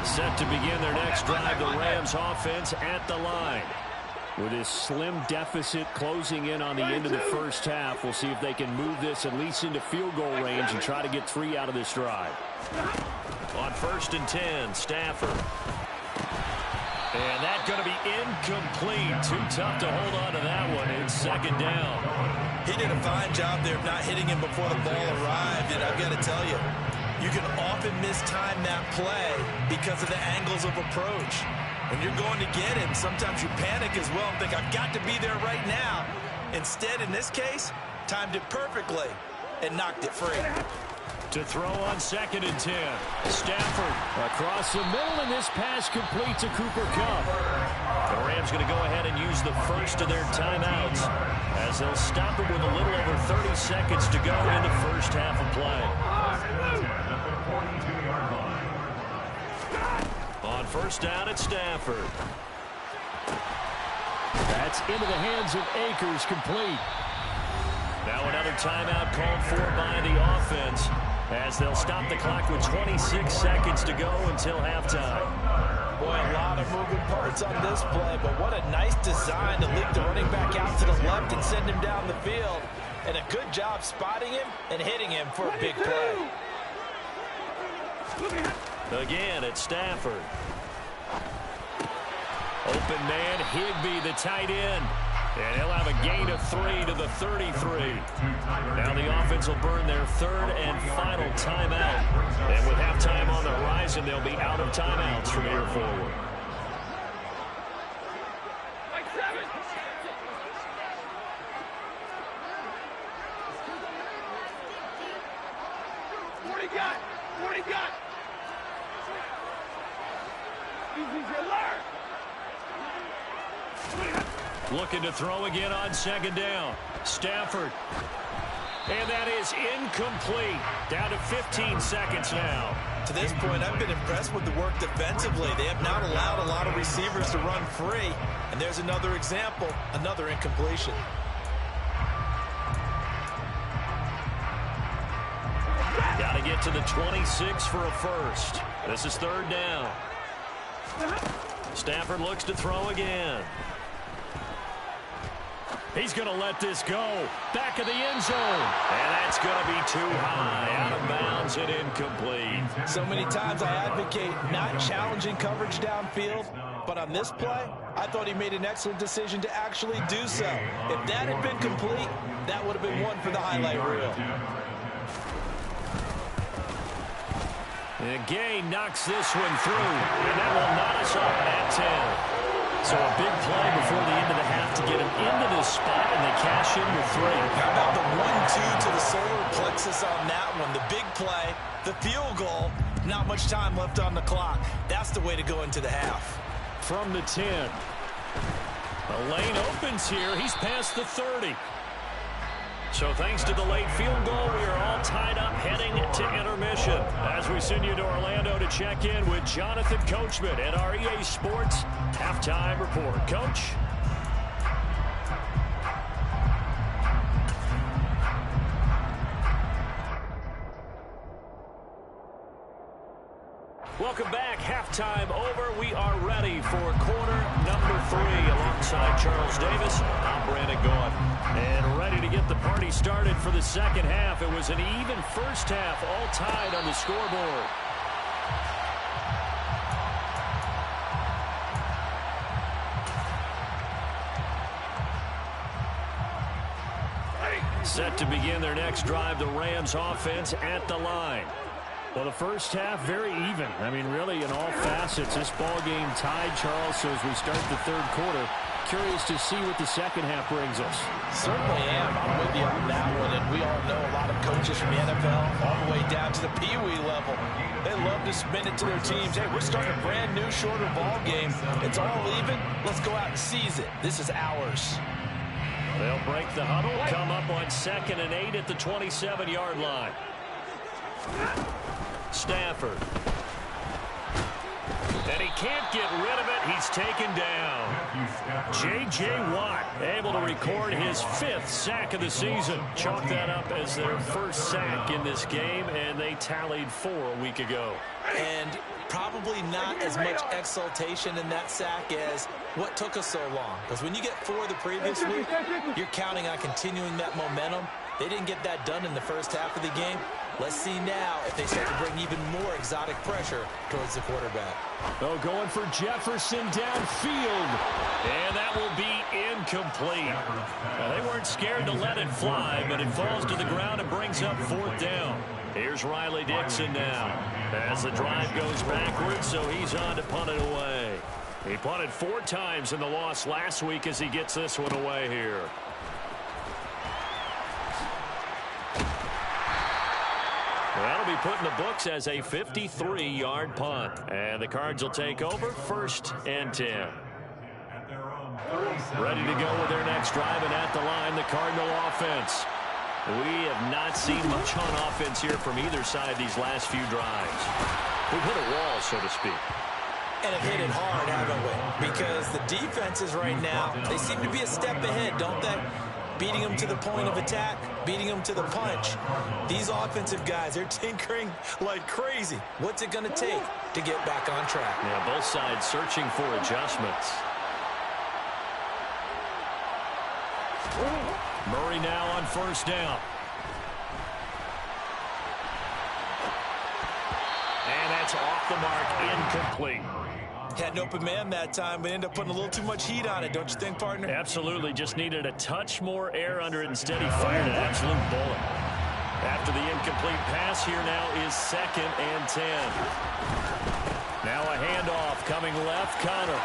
Set to begin their next drive, the Rams offense at the line. With this slim deficit closing in on the end of the first half, we'll see if they can move this at least into field goal range and try to get 3 out of this drive. On 1st and 10, Stafford. And that's going to be incomplete. Too tough to hold on to that one. It's 2nd down. He did a fine job there of not hitting him before the ball arrived. And I've got to tell you, you can often mistime that play because of the angles of approach. When you're going to get it, sometimes you panic as well and think, I've got to be there right now. Instead, in this case, timed it perfectly and knocked it free. To throw on 2nd and 10. Stafford across the middle, and this pass complete to Cooper Kupp. The Rams going to go ahead and use the first of their timeouts as they'll stop it with a little over 30 seconds to go in the first half of play. On 1st down at Stafford. That's into the hands of Akers, complete. Now another timeout called for by the offense as they'll stop the clock with 26 seconds to go until halftime. Boy, a lot of moving parts on this play, but what a nice design to leak the running back out to the left and send him down the field. And a good job spotting him and hitting him for a big play. Again at Stafford. Open man, Higbee, the tight end. And he'll have a gain of 3 to the 33. Now the offense will burn their 3rd and final timeout. And with halftime on the horizon, they'll be out of timeouts from here forward. What do you got? What do you got? Easy, alert! Looking to throw again on 2nd down. Stafford. And that is incomplete. Down to 15 seconds now. To this point, I've been impressed with the work defensively. They have not allowed a lot of receivers to run free. And there's another example, another incompletion. Got to get to the 26 for a first. This is 3rd down. Stafford looks to throw again. He's going to let this go. Back of the end zone. And that's going to be too high. Out of bounds and incomplete. So many times I advocate not challenging coverage downfield. But on this play, I thought he made an excellent decision to actually do so. If that had been complete, that would have been one for the highlight reel. And Gay knocks this one through. And that will knot us up at 10. So a big play before the end of the half to get him into this spot, and they cash in with 3. How about the 1-2 to the solar plexus on that one? The big play, the field goal, not much time left on the clock. That's the way to go into the half. From the 10. The lane opens here. He's past the 30. So thanks to the late field goal, we are all tied up heading to intermission. As we send you to Orlando to check in with Jonathan Coachman at our EA Sports Halftime Report. Coach? Welcome back. Halftime over. We are ready for quarter number 3 alongside Charles Davis. I'm Brandon Gaughan. And ready to get the party started for the second half. It was an even first half, all tied on the scoreboard. Set to begin their next drive, the Rams offense at the line. Well, the first half, very even. I mean, really, in all facets, this ball game tied, Charles. So as we start the 3rd quarter, curious to see what the second half brings us. Certainly am. I'm with you on that one. And we all know a lot of coaches from the NFL all the way down to the Pee-wee level. They love to spin it to their teams. Hey, we're starting a brand new, shorter ball game. It's all even. Let's go out and seize it. This is ours. They'll break the huddle, come up on 2nd and 8 at the 27-yard line. Stafford. And he can't get rid of it. He's taken down. J.J. Watt able to record his 5th sack of the season. Chalk that up as their first sack in this game, and they tallied 4 a week ago. And probably not as much exultation in that sack as what took us so long. Because when you get 4 the previous week, you're counting on continuing that momentum. They didn't get that done in the first half of the game. Let's see now if they start to bring even more exotic pressure towards the quarterback. Oh, going for Jefferson downfield. And that will be incomplete. Now, they weren't scared to let it fly, but it falls to the ground and brings up 4th down. Here's Riley Dixon now as the drive goes backwards, so he's on to punt it away. He punted 4 times in the loss last week as he gets this one away here. That'll be put in the books as a 53-yard punt. And the Cards will take over 1st and 10. Ready to go with their next drive, and at the line, the Cardinal offense. We have not seen much on offense here from either side these last few drives. We've hit a wall, so to speak. And have hit it hard, haven't we? Because the defenses right now, they seem to be a step ahead, don't they? Beating them to the point of attack, beating them to the punch. These offensive guys, they're tinkering like crazy. What's it going to take to get back on track? Yeah, both sides searching for adjustments. Murray now on 1st down. And that's off the mark, incomplete. Had an open man that time, but ended up putting a little too much heat on it, don't you think, partner? Absolutely. Just needed a touch more air under it. Instead, he fired an absolute bullet. After the incomplete pass, here now is 2nd and 10. Now a handoff coming left. Connor.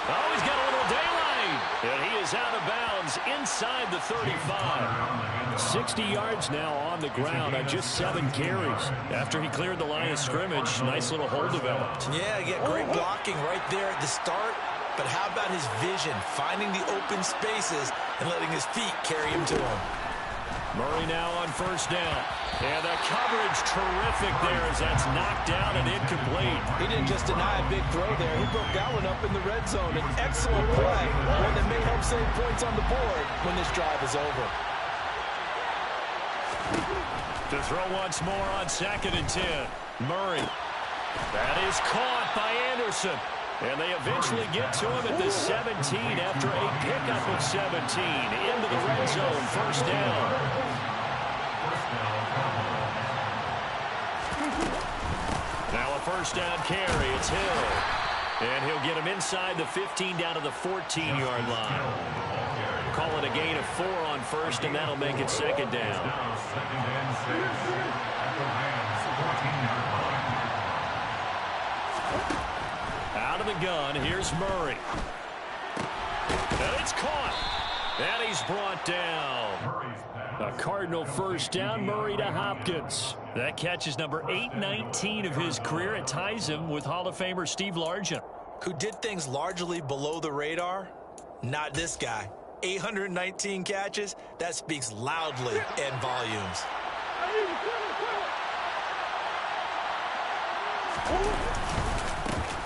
Oh, he's got a little daylight. And he is out of bounds inside the 35. 60 yards now on the ground on just 7 carries. After he cleared the line of scrimmage, nice little hole developed. Yeah, great blocking right there at the start. But how about his vision, finding the open spaces and letting his feet carry him to him. Murray now on 1st down. And the coverage terrific there as that's knocked down and incomplete. He didn't just deny a big throw there. He broke that one up in the red zone. An excellent play, one that may help save points on the board when this drive is over. To throw once more on 2nd and 10. Murray. That is caught by Anderson. And they eventually get to him at the 17 after a pickup of 17 into the red zone. 1st down. Now a 1st down carry. It's Hill. And he'll get him inside the 15 down to the 14-yard line. Call it a gain of 4 on 1st, and that'll make it 2nd down. Out of the gun, here's Murray. And it's caught. And he's brought down. A Cardinal 1st down, Murray to Hopkins. That catch is number 819 of his career. It ties him with Hall of Famer Steve Largent. Who did things largely below the radar? Not this guy. 819 catches, that speaks loudly in volumes.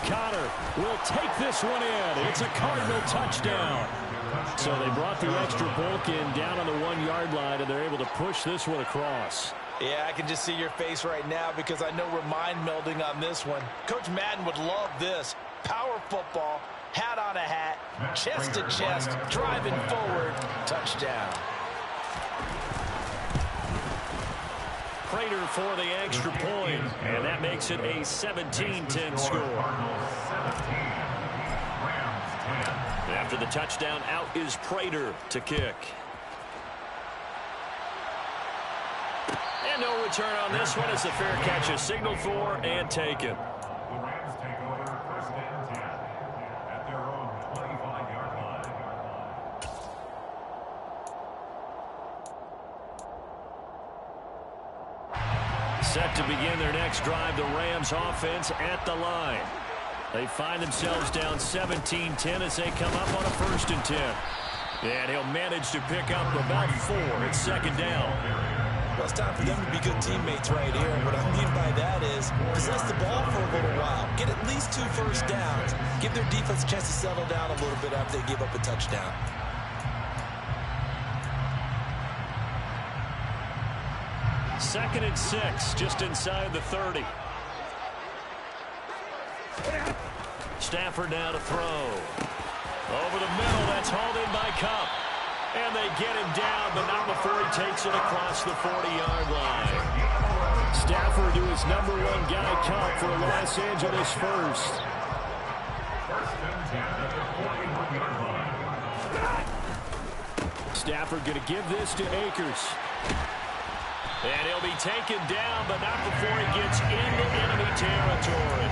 Connor will take this one in. It's a Cardinal touchdown. So they brought the extra bulk in down on the 1-yard line, and they're able to push this one across. Yeah, I can just see your face right now because I know we're mind melding on this one. Coach Madden would love this. Power football, hat on a hat, chest to chest, driving forward, touchdown. Prater for the extra point, and that makes it a 17-10 score. After the touchdown, out is Prater to kick. And no return on this one as the fair catch is signaled for and taken. Set to begin their next drive, the Rams offense at the line. They find themselves down 17-10 as they come up on a 1st and 10. And he'll manage to pick up about 4 at 2nd down. Well, it's time for them to be good teammates right here. And what I mean by that is possess the ball for a little while. Get at least 2 first downs. Give their defense a chance to settle down a little bit after they give up a touchdown. Second and 6, just inside the 30. Stafford now to throw. Over the middle, that's hauled in by Cup. And they get him down, but not before he takes it across the 40-yard line. Stafford to his number 1 guy, Cup, for Los Angeles first. Stafford going to give this to Akers. And he'll be taken down, but not before he gets into enemy territory.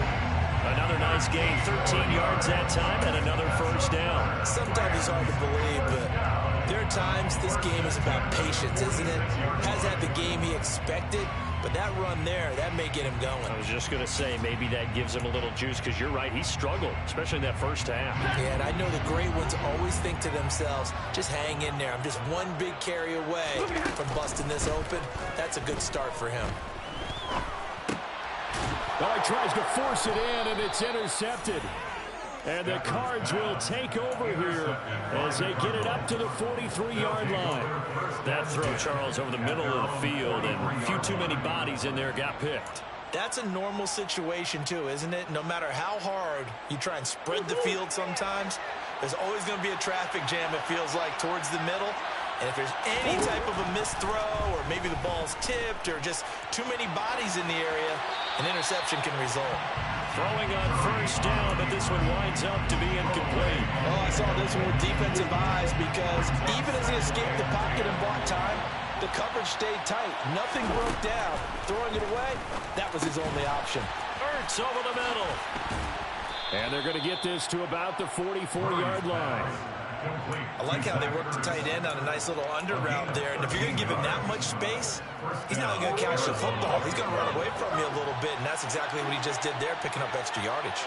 Another nice gain, 13 yards that time, and another first down. Sometimes it's hard to believe, but there are times this game is about patience, isn't it? Has had the game he expected, but that run there, that may get him going. I was just going to say, maybe that gives him a little juice, because you're right, he struggled, especially in that first half. Yeah, and I know the great ones always think to themselves, just hang in there. I'm just one big carry away from busting this open. That's a good start for him. Well, he tries to force it in, and it's intercepted. And the Cards will take over here as they get it up to the 43-yard line. That throw, Charles, over the middle of the field, and a few too many bodies in there got picked. That's a normal situation, too, isn't it? No matter how hard you try and spread the field sometimes, there's always going to be a traffic jam, it feels like, towards the middle. And if there's any type of a missed throw, or maybe the ball's tipped, or just too many bodies in the area, an interception can result. Throwing on first down, but this one winds up to be incomplete. Oh, I saw this one with defensive eyes, because even as he escaped the pocket and bought time, the coverage stayed tight. Nothing broke down. Throwing it away, that was his only option. Ertz over the middle. And they're going to get this to about the 44-yard line. I like how they work the tight end on a nice little under route there. And if you're going to give him that much space, he's not going to catch the football. He's going to run away from you a little bit, and that's exactly what he just did there, picking up extra yardage.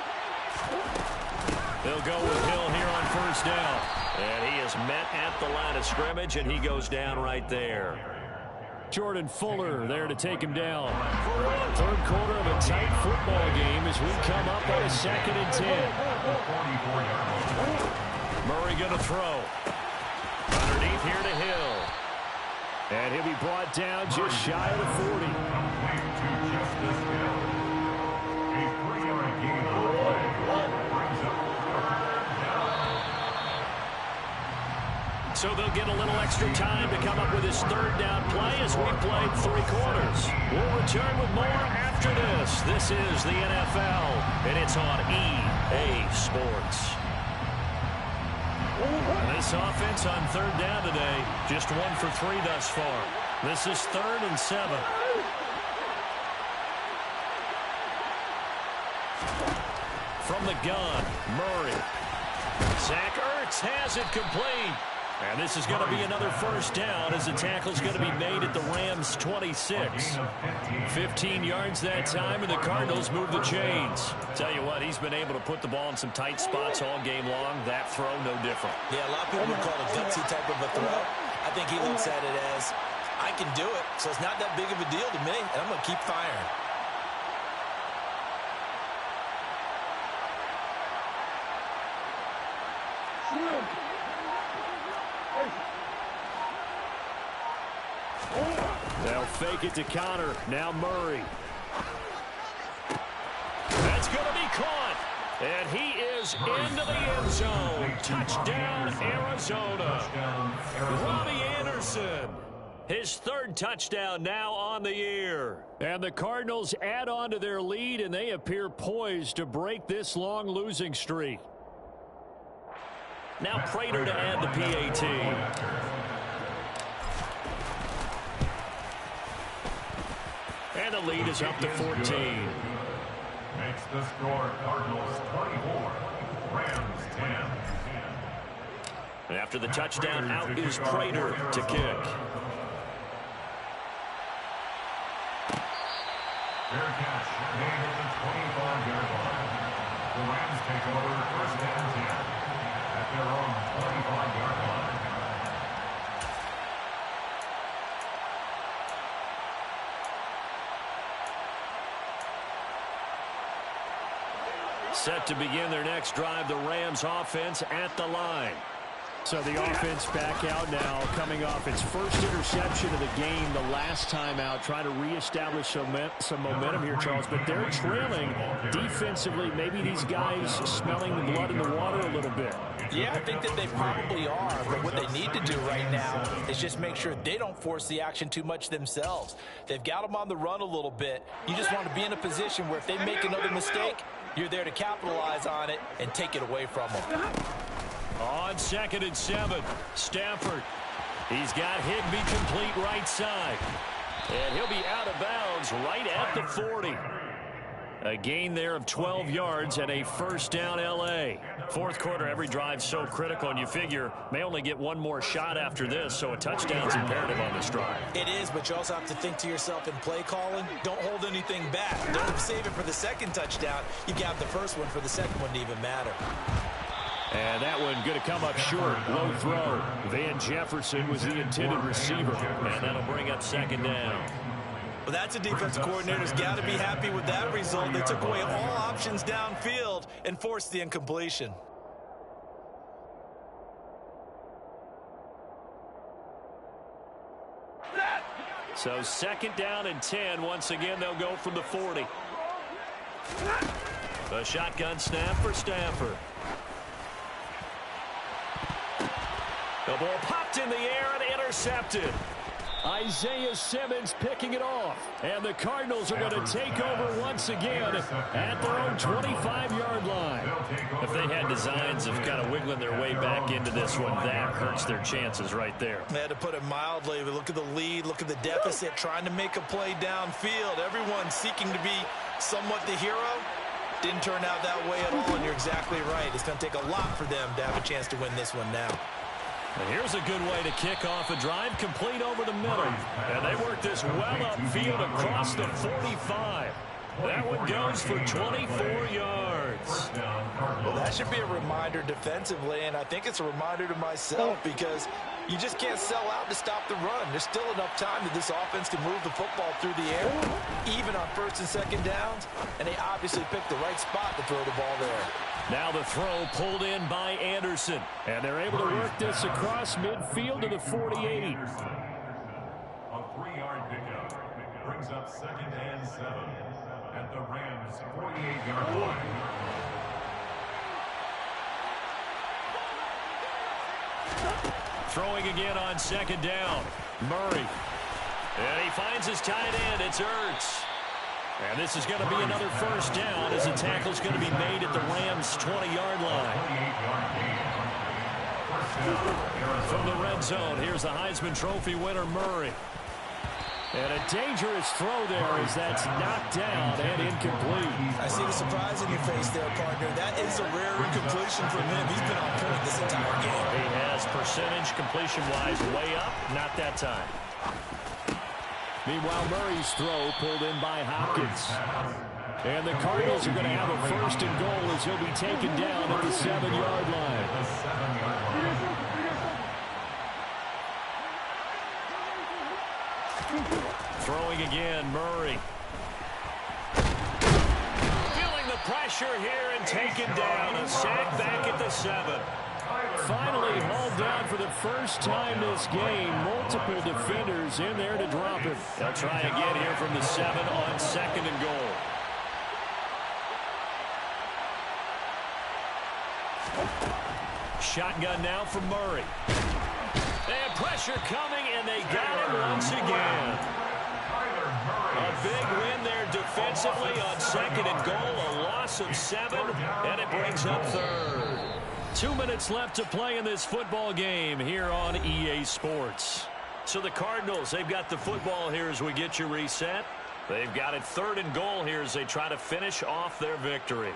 They'll go with Hill here on first down. And he is met at the line of scrimmage, and he goes down right there. Jordan Fuller there to take him down. Third quarter of a tight football game as we come up on a 2nd and 10. Murray going to throw. Underneath here to Hill. And he'll be brought down just shy of the 40. So they'll get a little extra time to come up with his 3rd down play as we played 3 quarters. We'll return with more after this. This is the NFL, and it's on EA Sports. This offense on 3rd down today, just 1 for 3 thus far. This is 3rd and 7. From the gun, Murray. Zach Ertz has it complete. And this is going to be another first down as the tackle's going to be made at the Rams' 26. 15 yards that time, and the Cardinals move the chains. Tell you what, he's been able to put the ball in some tight spots all game long. That throw, no different. Yeah, a lot of people would call it a gutsy type of a throw. I think he looks at it as, I can do it, so it's not that big of a deal to me, and I'm going to keep firing. They'll fake it to Connor. Now Murray. That's going to be caught. And he is into the end zone. Touchdown, Arizona. Robbie Anderson. His 3rd touchdown now on the year. And the Cardinals add on to their lead, and they appear poised to break this long losing streak. Now Prater to add the PAT. And the lead is up to 14. Makes the score Cardinals 24, Rams 10. After the touchdown, out is Prater to kick. Fair catch made at the 25-yard line. The Rams take over 1st and 10 at their own 25-yard line. Set to begin their next drive, the Rams offense at the line. So the offense back out now, coming off its first interception of the game the last time out, trying to reestablish some momentum here, Charles. But they're trailing defensively. Maybe these guys smelling the blood in the water a little bit. Yeah, I think that they probably are. But what they need to do right now is just make sure they don't force the action too much themselves. They've got them on the run a little bit. You just want to be in a position where if they make another mistake, you're there to capitalize on it and take it away from them. On 2nd and 7, Stafford. He's got Higbee complete right side. And he'll be out of bounds right at the 40. A gain there of 12 yards and a first down L.A. Fourth quarter, every drive so critical, and you figure may only get one more shot after this, so a touchdown's imperative on this drive. It is, but you also have to think to yourself in play calling, don't hold anything back. Don't save it for the second touchdown. You got the first one for the second one to even matter. And that one going to come up short. Low throw. Van Jefferson was the intended receiver. And that'll bring up 2nd down. Well, that's a defensive coordinator's got to be happy with that result. They took away all options downfield and forced the incompletion. So 2nd down and 10. Once again, they'll go from the 40. A shotgun snap for Stafford. The ball popped in the air and intercepted. Isaiah Simmons picking it off. And the Cardinals are going to take over once again at their own 25-yard line. If they had designs of kind of wiggling their way back into this one, that hurts their chances right there. They had to put it mildly. But look at the lead, look at the deficit, trying to make a play downfield. Everyone seeking to be somewhat the hero. Didn't turn out that way at all, and you're exactly right. It's going to take a lot for them to have a chance to win this one now. And here's a good way to kick off a drive, complete over the middle. And they work this well upfield across the 45. That one goes for 24 yards. Well, that should be a reminder defensively, and I think it's a reminder to myself because you just can't sell out to stop the run. There's still enough time that this offense can move the football through the air, even on 1st and 2nd downs, and they obviously picked the right spot to throw the ball there. Now the throw pulled in by Anderson. And they're able to work this across midfield to the 48. A 3-yard pickup brings up 2nd and 7 at the Rams' 48-yard line. Throwing again on 2nd down. Murray. And he finds his tight end. It's Ertz. And this is going to be another first down as the tackle's going to be made at the Rams' 20-yard line. From the red zone, here's the Heisman Trophy winner, Murray. And a dangerous throw there as that's knocked down and incomplete. I see the surprise in your face there, partner. That is a rare incompletion from him. He's been on point this entire game. He has percentage completion-wise way up, not that time. Meanwhile, Murray's throw pulled in by Hopkins. And the Cardinals are going to have a 1st and goal as he'll be taken down at the 7-yard line. Throwing again, Murray. Feeling the pressure here and taken down. A sack back at the 7. Finally hauled down for the first time this game. Multiple defenders in there to drop him. They'll try again here from the 7 on 2nd and goal. Shotgun now from Murray. And pressure coming, and they got him once again. A big win there defensively on 2nd and goal. A loss of 7, and it brings up 3rd. 2 minutes left to play in this football game here on EA Sports. So the Cardinals, they've got the football here as we get you reset. They've got it 3rd and goal here as they try to finish off their victory.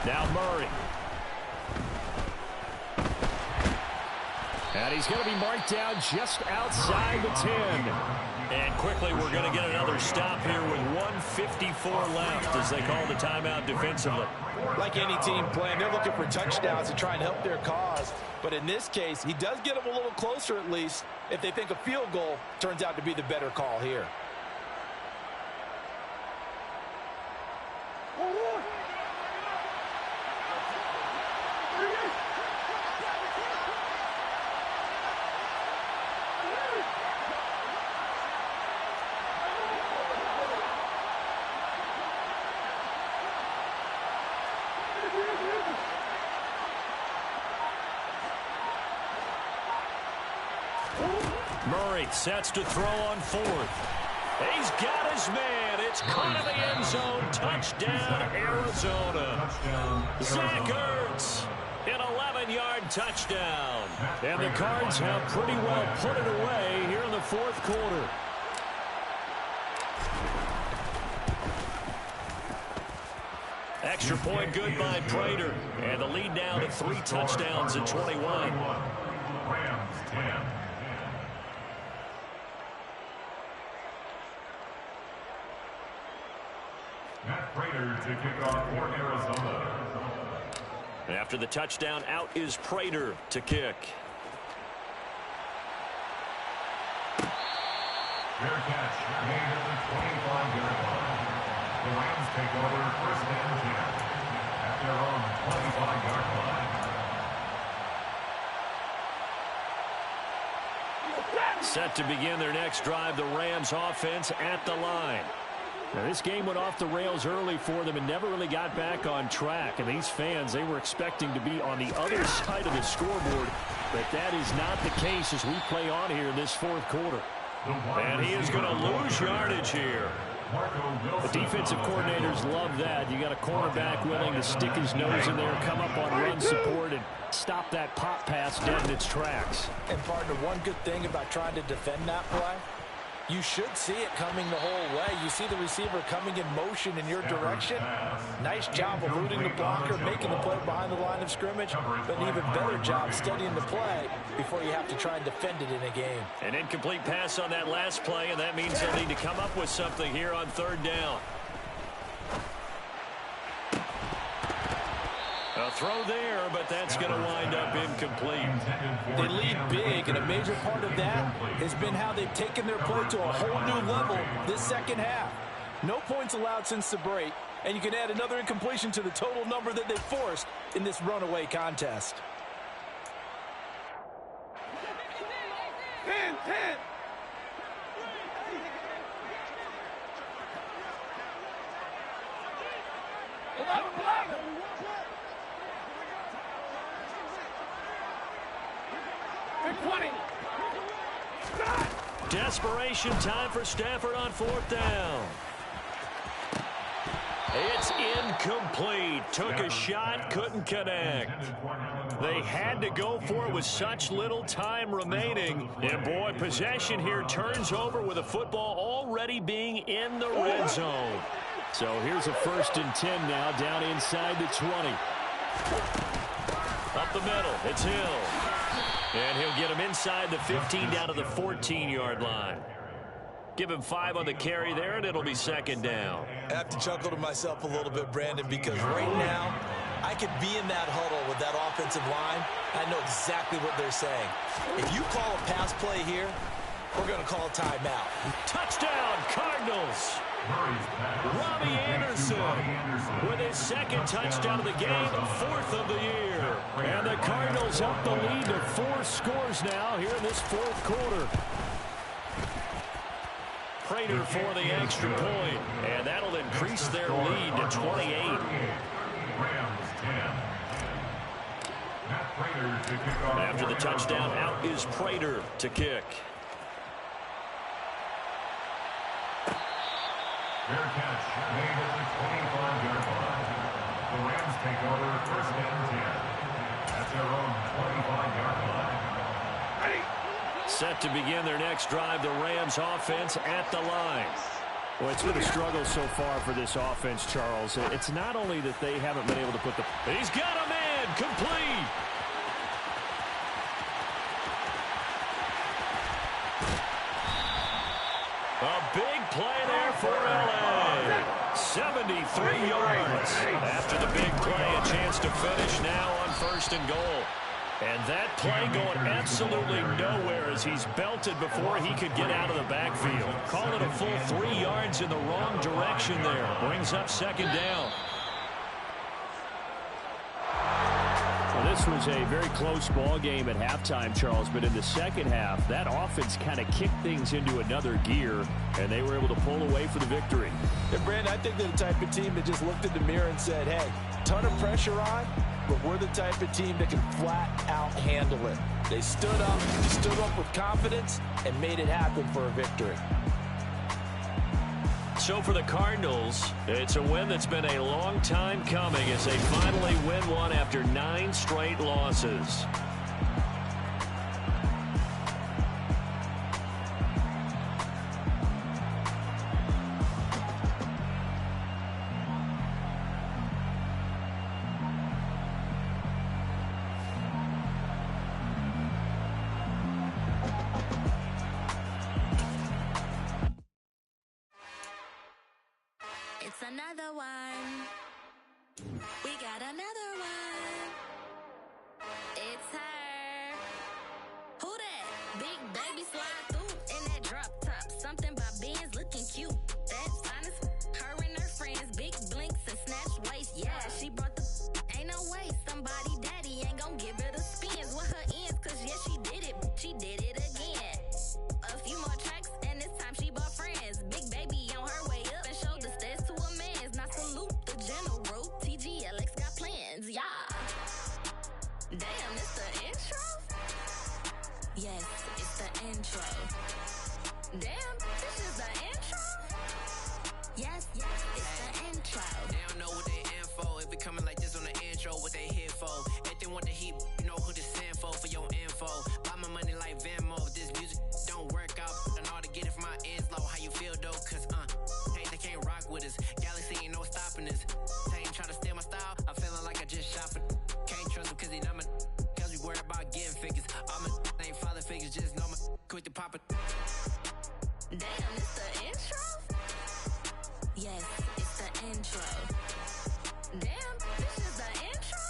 Now Murray. And he's going to be marked down just outside the 10. And quickly we're going to get another stop here with 1:54 left as they call the timeout defensively. Like any team playing, they're looking for touchdowns and trying to help their cause. But in this case, he does get them a little closer at least if they think a field goal turns out to be the better call here. Murray sets to throw on fourth. He's got his man. It's caught in the end zone. Touchdown, Arizona. Zach Ertz, an 11-yard touchdown. And the Cards have pretty well put it away here in the fourth quarter. Extra point good by Prater. And the lead now to 3 touchdowns at 21. Rams 10. Matt Prater to kick off for Arizona. After the touchdown, out is Prater to kick. Fair catch made at the 25-yard line. The Rams take over first and 10 at their own 25-yard line. Set to begin their next drive, the Rams offense at the line. Now, this game went off the rails early for them and never really got back on track. And these fans, they were expecting to be on the other side of the scoreboard. But that is not the case as we play on here in this fourth quarter. And he is going to lose yardage here. The defensive coordinators love that. You got a cornerback willing to stick his nose in there, come up on run support, and stop that pop pass dead in its tracks. And partner, one good thing about trying to defend that play, you should see it coming the whole way. You see the receiver coming in motion in your direction. Nice job eluding the blocker, making the play behind the line of scrimmage, but an even better job studying the play before you have to try and defend it in a game. An incomplete pass on that last play, and that means they'll need to come up with something here on third down. A throw there, but that's going to wind up incomplete. They lead big, and a major part of that has been how they've taken their play to a whole new level this second half. No points allowed since the break, and you can add another incompletion to the total number that they forced in this runaway contest. 10. 20. Desperation time for Stafford on fourth down. It's incomplete. Took a shot, couldn't connect. They had to go for it with such little time remaining. And boy, possession here turns over with a football already being in the red zone. So here's a 1st and 10 now, down inside the 20. Up the middle, it's Hill. And he'll get him inside the 15 down to the 14-yard line. Give him 5 on the carry there, and it'll be second down. I have to chuckle to myself a little bit, Brandon, because right now I could be in that huddle with that offensive line. I know exactly what they're saying. If you call a pass play here, we're going to call a timeout. Touchdown, Cardinals. Robbie Anderson with his second touchdown of the game, 4th of the year. And the Cardinals up the lead to 4 scores now here in this fourth quarter. Prater for the extra point, and that'll increase their lead to 28. After the touchdown, out is Prater to kick. Fair catch made at the 25-yard line. The Rams take over first and 10 at their own 25-yard line. Set to begin their next drive, the Rams offense at the line. Well, it's been a struggle so far for this offense, Charles. It's not only that they haven't been able to put the... He's got a man, complete. A big play there for L.A. 73 yards. After the big play, a chance to finish now on 1st and goal. And that play going absolutely nowhere as he's belted before he could get out of the backfield. Call it a full 3 yards in the wrong direction there. Brings up second down. Well, this was a very close ball game at halftime, Charles, but in the second half, that offense kind of kicked things into another gear, and they were able to pull away for the victory. And Brandon, I think they're the type of team that just looked in the mirror and said, hey, ton of pressure on, but we're the type of team that can flat out handle it. They stood up with confidence and made it happen for a victory. So for the Cardinals, it's a win that's been a long time coming as they finally win one after 9 straight losses. It's another one. We got another one. It's her. Who that? Big baby slide through in that drop top. Something about Benz looking cute. That's honest. Her and her friends, big blinks and snatch waist. Yeah, she brought the. Ain't no way somebody daddy ain't gon' give her the spins with her ends. Cause yeah, she did it. She did it again. A few more tracks and this time she bought friends. Big baby on her way up and showed the stairs to a man's. Now salute the general. TGLX got plans, yeah. Damn, it's the intro? Yes, it's the intro. Damn, this is the intro? Yes, it's the intro. They don't know what they in for. If we coming like this on the intro, what they here for? If they want the heat, you know who to send for your info. Buy my money like Venmo. If this music don't work out, I know how to get it from my ends low. How you feel though? Cause hey, they can't rock with us. Galaxy ain't no stopping us. They ain't try to steal my style. I'm feeling like I just shop it. Can't trust them cause they not my. Cause we worried about getting figures. All my ain't father figures, just know my quick to pop it. Damn, it's the intro? Yes, it's the intro. Damn, this is the intro?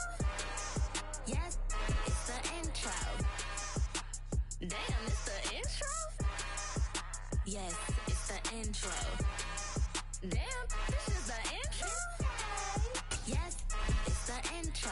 Yes, it's the intro. Damn, it's the intro? Yes, it's the intro. Damn, this is the intro? Yes, it's the intro.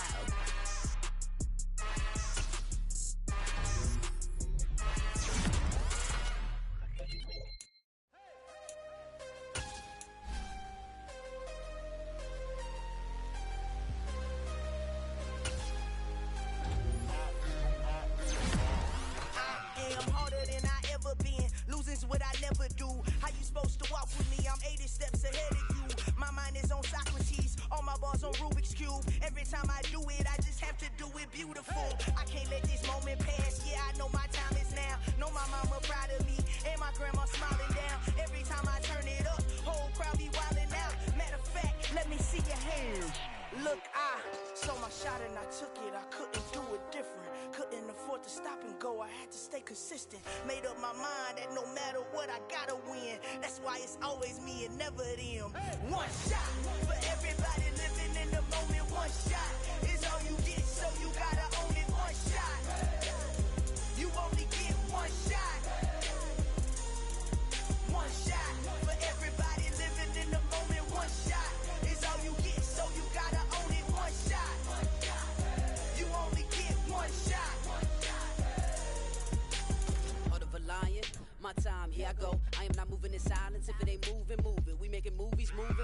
am harder than I ever been. Losing's what I never do. How you supposed to walk with me? I'm 80 steps ahead of you. My mind is on Socrates. All my bars on Rubik's Cube. Every time I do it, I just have to do it beautiful. I can't let this moment pass. Yeah, I know my time is now. Know my mama proud of me. And my grandma smiling down. Every time I turn it up, whole crowd be wildin' out. Matter of fact, let me see your hands. Look, I saw my shot and I took it. I couldn't do it different. Couldn't afford to stop and go. I had to stay consistent. Made up my mind that no matter what, I gotta win. That's why it's always me and never them. One shot for everybody living in the moment. One shot is all you get, so you gotta own it. One shot. You only get one shot. One shot for everybody living in the moment. One shot is all you get, so you gotta own it. One shot. You only get one shot. Heart of a lion, my time, here I go. I am not moving in silence. If it ain't moving, moving. We making movies, moving.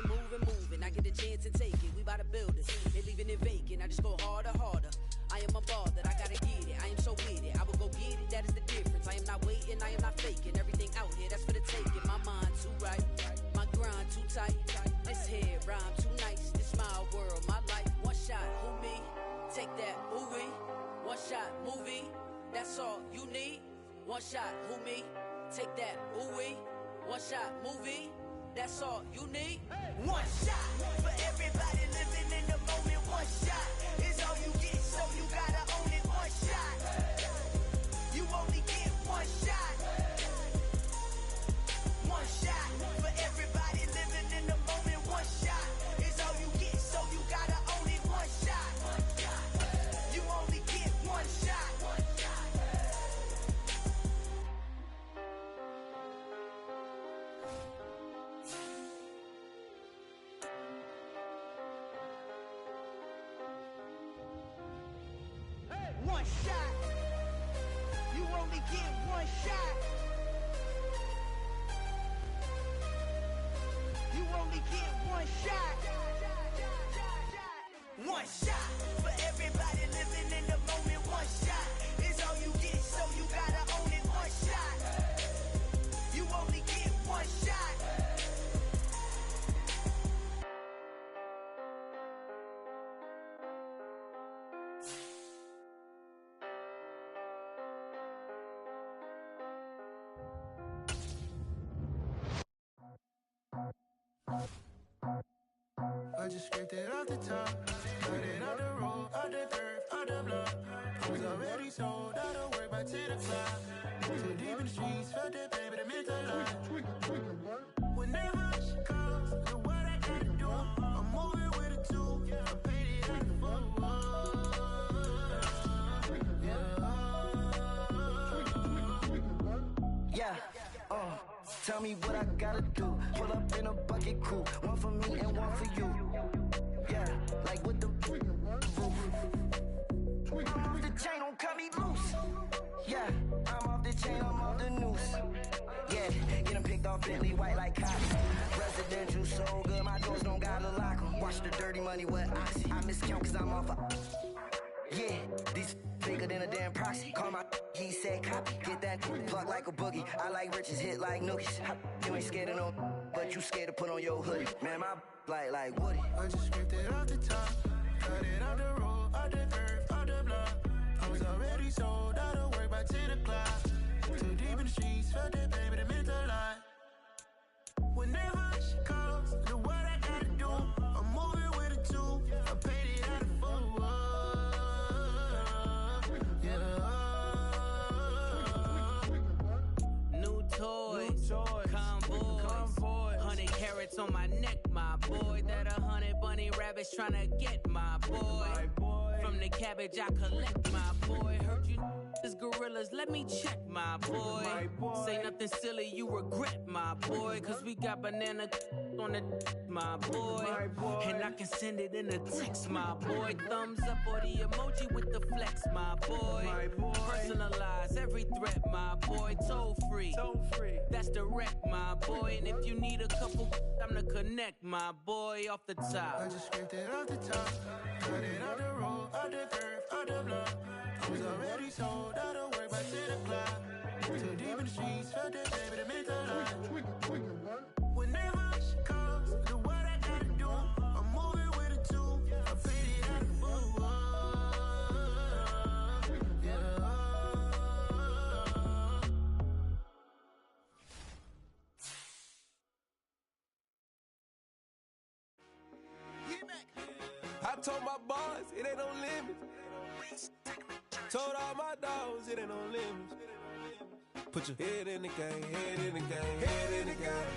I get a chance to take it. We bout to build it. They leaving it vacant. I just go harder. I am a ball that I gotta get it. I am so with it. I will go get it. That is the difference. I am not waiting. I am not faking. Everything out here, that's for the taking. My mind too right. My grind too tight. This head rhyme too nice. This my world, my life. One shot, who me? Take that, movie. One shot, movie. That's all you need. One shot, who me? Take that, ooh-wee. One shot, movie. That's all you need. One shot for everybody living in the moment. One shot is all you get, so you gotta own it. One shot. You only get one shot. One shot for everybody living in the moment. One shot is all you get, so you gotta own it. One shot. You only get one shot. only get one shot. You only get one shot. One shot for everybody living in the moment. One shot is all you get, so you gotta own it. One shot. You only get one shot. I just scraped it off the top, cut it off the road, off the turf, off the block. I was already sold out of work by 10 o'clock. Too deep in the streets, felt that pain, but it meant a lot. Whenever she calls, know what I gotta do. I'm moving with a two, I'm painted out of full. Yeah, tell me what I gotta do. Pull up in a bucket crew, one for me and one for you. Yeah, like with the roof. I'm off the chain, don't cut me loose. Yeah, I'm off the chain, I'm off the noose. Yeah, get them picked off Bentley, white like cotton. Residential so good, my doors don't gotta lock them. Watch the dirty money with Oxy. I miscount cause I'm off a... Yeah, these bigger than a damn proxy. Call my he said copy. Get that plug like a boogie. I like riches, hit like nookies. You ain't scared of no, but you scared to put on your hoodie. Man, my like Woody. I just scraped it off the top, cut it off the road, off the turf, off the block. I was already sold out of work by 10 o'clock. Too deep in the streets, felt that pain, but it meant a lot. Whenever she calls, know what I gotta do. I'm moving with a two, I paid it out of full. New toys, convoys, 100 carats on my neck, my boy. That 100 bunny rabbits tryna get my boy. From the cabbage I collect, my boy. Heard you is gorillas, let me check, my boy. Say nothing silly, you regret, my boy. Cause we got banana on the my boy. And I can send it in a text, my boy. Thumbs up or the emoji with the flex, my boy. Personalize every threat, my boy. Toll free, that's direct, my boy. And if you need a couple, I'm to connect, my boy, off the top. I just scraped it off the top, cut it off the road, off the turf, off the block. I was already sold out of work by 10 o'clock. Too deep in the streets, felt that pain, but it meant a lot. Whenever she calls, know what I gotta do. I'm moving with a two, I paid it out of full. I told my boys, it ain't no limits. Told all my dogs, it ain't no limits. Put your head in the game, head in the game, head in the game.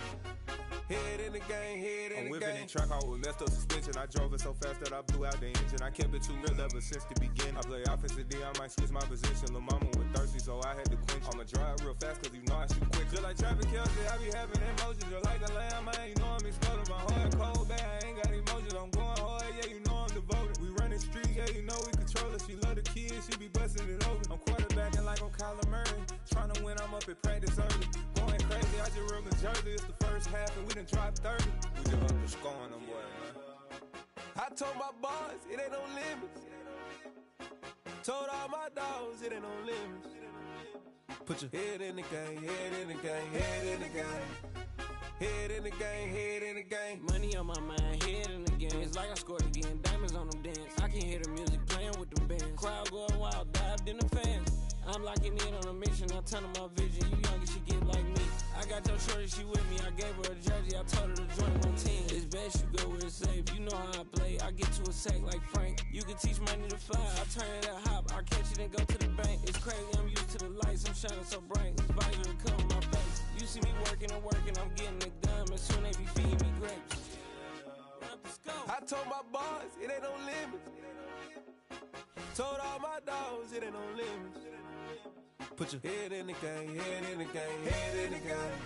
Head in the game, head in the game. I'm whipping in track out with messed up suspension. I drove it so fast that I blew out the engine. I kept it too real ever since the beginning. I play offensive D, I might switch my position. Lil' mama was thirsty, so I had to quench. I'ma drive real fast, cause you know I shoot quick. Just like traffic Killert, I be having emotions. Just like a lamb, man, you know I'm exploding. My heart cold, bad, I ain't got emotions. I'm going hard, yeah, you know I'm devoted. We running streets, yeah, you know we control it. She love the kids, she be busting it over. I'm quarterbacking like I'm Kyler Murray. Trying to win, I'm up at practice early. Going crazy, I just real Jersey. It's the first half and we done dropped 30. We just up to scoring them, boy, man. I told my boys, it ain't no limits. Told all my dogs, it ain't no limits. Put your head in the game, head in the game, head in the game. Head in the game, head in the game. Money on my mind, head in the game. It's like I scored again, diamonds on them dance. I can hear the music playing with them bands. Crowd going wild, dived in the fans. I'm locking in on a mission, I turn on my vision. You young, you should get like me. I got your shorty, she with me. I gave her a jersey, I told her to join my team. It's best you go where it's safe. You know how I play, I get to a sack like Frank. You can teach money to fly, I turn it at hop. I catch it and go to the bank. It's crazy, I'm used to the lights, I'm shining so bright. This visor will cover my face. You see me working and working, I'm getting it done. And soon they be feeding me grapes. I told my boys, it ain't no limits. Told all my dogs, it ain't no limits. Put your head in the game, head in the game, head in the game.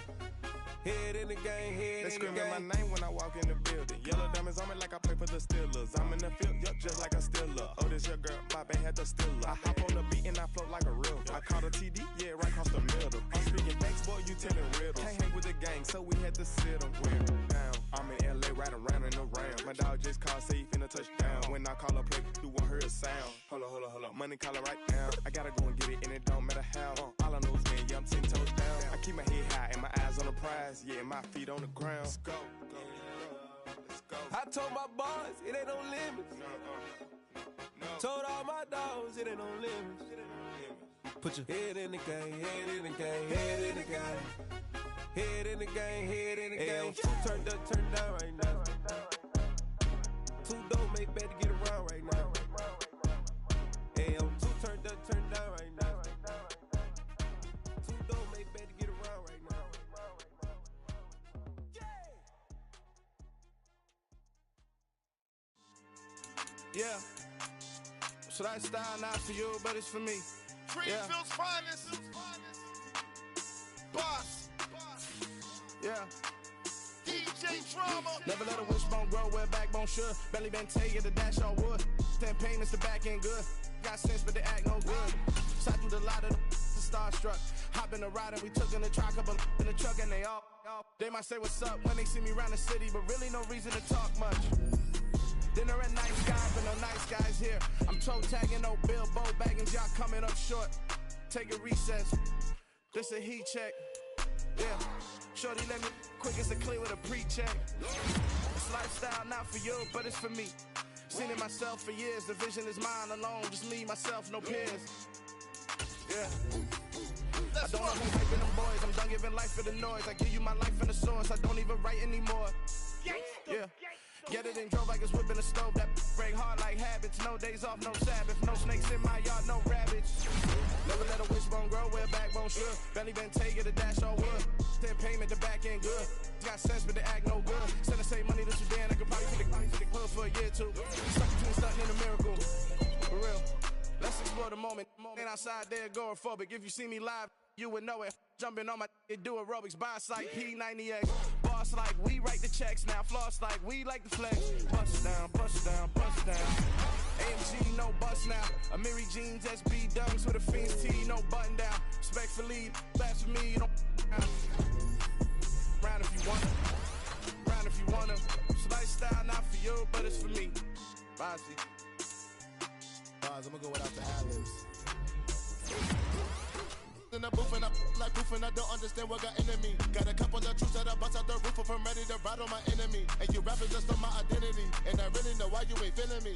Head in the game, head in the game. They screaming my name when I walk in the building. Yellow diamonds on me like I play for the Steelers. I'm in the field, yup, just like a Steeler. Oh, this your girl, my band had the Steeler. I hop on the beat and I float like a real. I caught a TD, yeah, right telling riddles. Can't hang with the gang, so we had to sit them down. I'm in LA riding round in the round. My dog just called, say he finna touchdown. When I call a play, you won't hear a sound. Hold up, money caller right now. I gotta go and get it, and it don't matter how. All I know is man, yeah, I'm 10 toes down. I keep my head high and my eyes on the prize. Yeah, my feet on the ground. Let's go. I told my boys, it ain't no limits. Told all my dogs, it ain't no limits. Put your head in the game, head in the game, head in the game. Head in the game, head in the game. Turned up, turned down right now. Two dope make bad to get around right now. Hey, I'm two turned up, turned down right now. Two dope make bad to get around right now. Yeah. So that style not for you, but it's for me. Greenfield's finest. Boss. Yeah. DJ Drama. Never let a wishbone grow where backbone should. Belly been take it, the dash on wood. 10 payments, the back end good. Got sense, but they act no good. Side through the lot of the starstruck. Hop in the ride and we took in the truck, couple in the truck and they all. They might say what's up when they see me around the city, but really no reason to talk much. Dinner at nice guys, but no nice guys here. I'm toe tagging, no Bilbo bagging, y'all coming up short. Take a recess. This a heat check. Yeah. Shorty let me quick as a clear with a pre-check. This lifestyle not for you, but it's for me. Seen it myself for years. The vision is mine alone. Just me, myself, no peers. Yeah. I don't know who's hyping them boys. I'm done giving life for the noise. I give you my life in the source. I don't even write anymore. Yeah. Get it and drove like it's whipping a stove. That break hard like habits. No days off, no Sabbath. No snakes in my yard, no rabbits. Never let a wishbone grow where backbone should. Belly been take it, a dash on wood. 10 payment, the back end good. Got sense, but they act no good. Send the same money to Sudan. I could probably take the hood for a year or two. Stuck between stunting and a miracle. For real. Let's explore the moment. Ain't outside there agoraphobic. If you see me live, you would know it. Jumping on my do aerobics, buy site P90X. Boss like we write the checks now. Floss like we like the flex. Bust down, bust down, bust down. AMG, no bust now. Amiri jeans, SB dunks with a Fiends T, no button down. Respectfully, best for me, you don't round if you wanna. Round if you wanna. This lifestyle not for you, but it's for me. Bozzy. Boz, I'm gonna go without the ad-libs. In the booth and I'm like proof and I don't understand what got into me. Got a couple of troops that I bust out the roof if I'm ready to ride on my enemy. And you rappers just on my identity. And I really know why you ain't feeling me.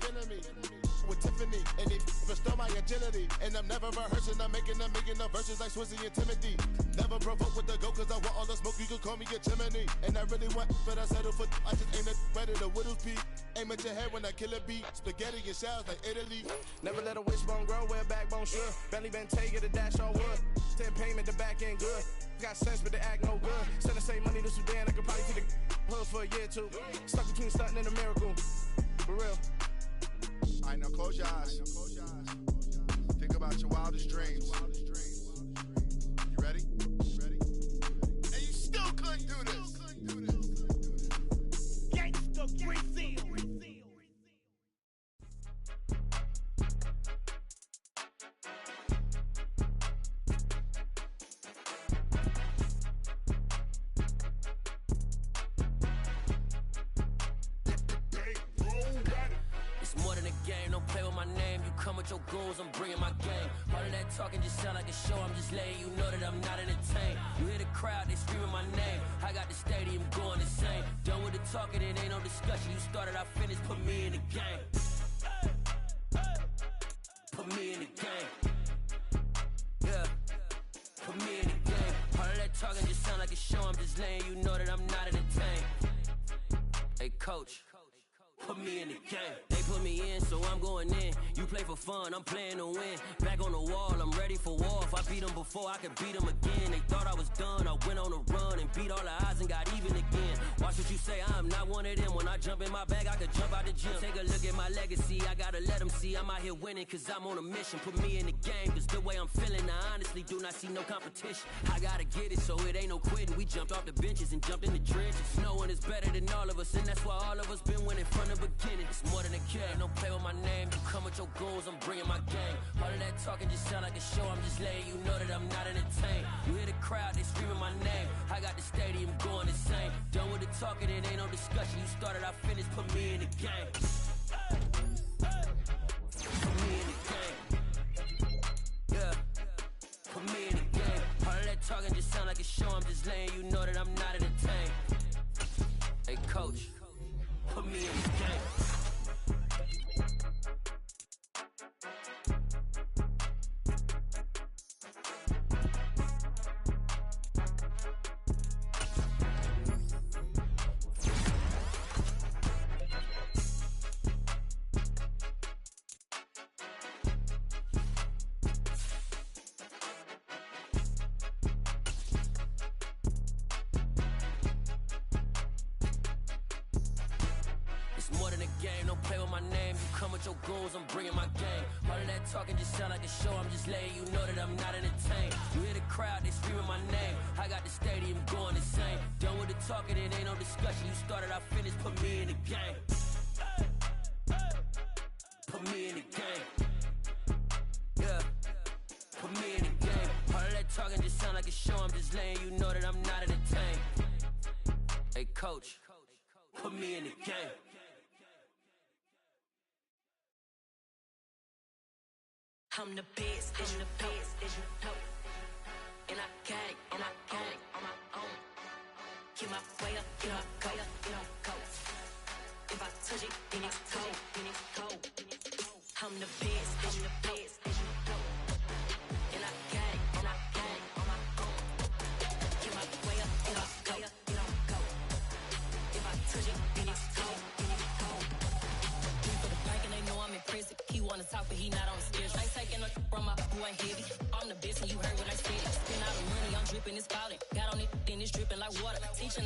With Tiffany and they restore my agility. And I'm never rehearsing, I'm making a million of verses like Swizzy and Timothy. Never provoke with the go cause I want all the smoke, you can call me a chimney. And I really want, but I settle for I just aim at ready to Whittles peak. Aim at your head when I kill a beat. Spaghetti and shells like Italy. Never let a wishbone grow where backbone should. Belly been take it, a dash on wood. 10 payment, the back end good. Got sense, but they act no good. Send the same money to Sudan, I could probably take the hood for a year or two. Stuck between stunting and a miracle. For real. Alright, now close your eyes. Think about your wildest dreams. You ready? And you still couldn't do this. Gangsta Brazil. Your goals, I'm bringing my game. All of that talking just sound like a show. I'm just letting you know that I'm not entertained. You hear the crowd, they screaming my name. I got the stadium going insane. Done with the talking, it ain't no discussion. You started, I finished, put me in the game. Put me in the game. Yeah. Put me in the game. All of that talking just sound like a show. I'm just letting you know that I'm not entertained. Hey, coach. Put me in the game. They put me in, so I'm going in. You play for fun, I'm playing to win. Back on the wall, I'm ready for war. If I beat them before, I could beat them again. They thought I was done, I went on a run and beat all the odds and got even again. Watch what you say, I'm not one of them. When I jump in my bag, I could jump out the gym. Take a look at my legacy, I gotta let them see I'm out here winning, cause I'm on a mission. Put me in the game, cause the way I'm feeling, I honestly do not see no competition. I gotta get it, so it ain't no quitting. We jumped off the benches and jumped in the trenches. No one is better than all of us, and that's why all of us been winning from the beginning. It's more than a game, don't play with my name. You come with your goals, I'm bringing my game. All of that talking just sound like a show. I'm just letting you know that I'm not entertained. You hear the crowd, they screaming my name. I got the stadium going insane. Done with the talking, it ain't no discussion. You started, I finished, put me in the game. Put me in the game. Yeah, put me in the game. All of that talking just sound like a show. I'm just letting you know that I'm not entertained. Hey, coach, put me in the game. I'm bringing my game. All of that talking just sound like a show. I'm just letting you know that I'm not entertained. You hear the crowd, they screaming my name. I got the stadium going insane. Done with the talking, it ain't no discussion. You started, I finished, put me in the game. Put me in the game. Yeah, put me in the game. All of that talking just sound like a show. I'm just letting you know that I'm not entertained. Hey, coach, put me in the game. I'm the best, and you know. And I got it, on my own. Get my way up, get my go, go. If I touch it, then it's cold, I'm the best, and you know. And I got it, on my own. Get my way up, get my go. If I touch it, then it's cold, We for the bank and they know I'm in prison. He wanna talk, but he not on the schedule. Taking a from my boy heavy. I'm the best and you heard what I said. Spend all the money, I'm dripping, it's falling. Got on it, then it's dripping like water. Teaching